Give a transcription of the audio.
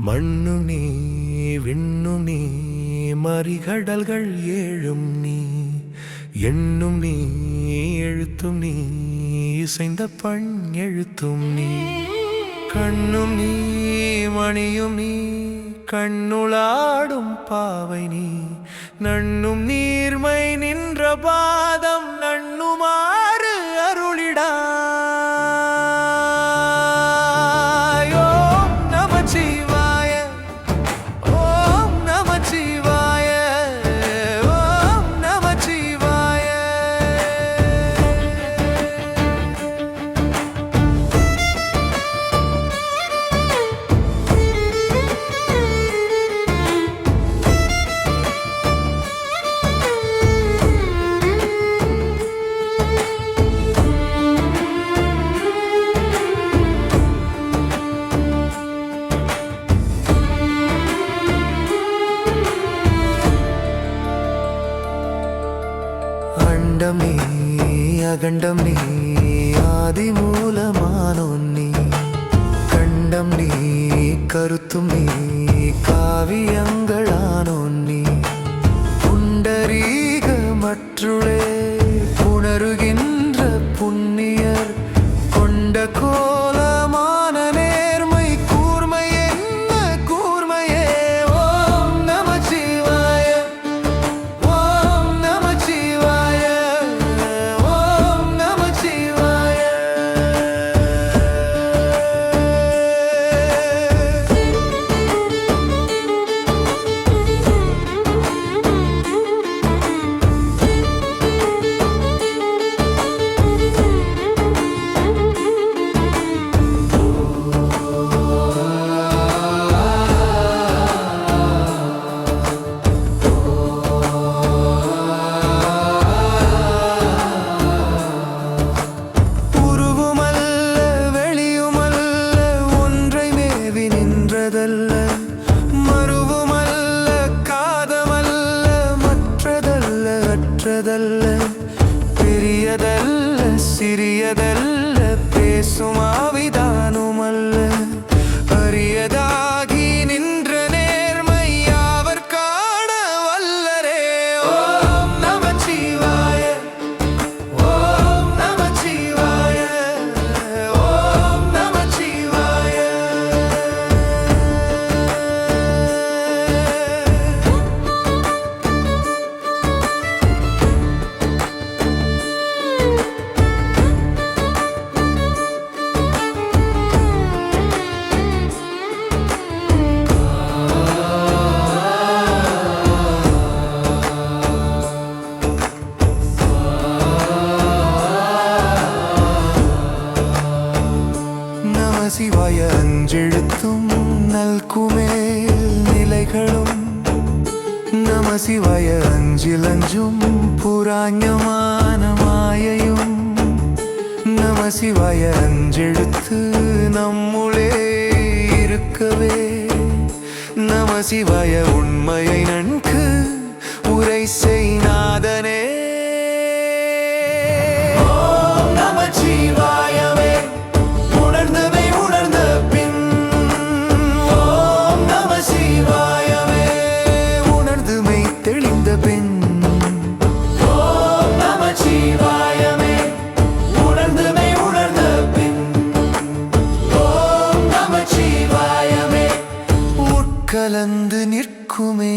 மண்ணும் நீ விண்ணும் நீ மறிகடல்கள் ஏழும் நீ எண்ணும் நீ எழுத்தும் நீ இசைந்த பண் எழுத்தும் நீ கண்ணும் நீ மணியும் நீ கண்ணுளாடும் பாவை நீ நண்ணும் நீர்மை நின்ற பாதம் நண்ணுமாறு அருளிடா அண்டம் நீ அகண்டம் நீ ஆதி மூலமானோன் நீ கண்டம் நீ கருத்தும் நீ காவியங்களானோன் நீ புண்டரீக மற்றுளே புணருகின்ற புண்ணியர் கொண்ட கோலமான நேர்மை கூர்மை என்ன கூர்மையே ஓம் நமச்சிவாய ஓம் நமச்சிவாய ஓம் நமச்சிவாய மறுவுமல்ல காதமல்ல மற்றதல்ல அற்றதல்ல பெரியதல்ல சிறியதல்ல பேசும் ஆவிதானுமல்ல அரியதாகி நின்ற நேர்மை யாவர் காண வல்லரே ஓம் நமச்சிவாய ஓம் நமச்சிவாய ஓம் நமச்சிவாய சிவாய அஞ்செழுத்தும் நல்குமேல் நிலைகளும் நம சிவாய அஞ்சிலஞ்சும் புராஞமான மாயையும் நம சிவாய அஞ்செழுத்து நம்முளே இருக்கவே நம சிவாய உண்மையை நன்கு உரை செய்நாதனே ஓம் நமச்சிவாயவே கலந்து நிற்குமே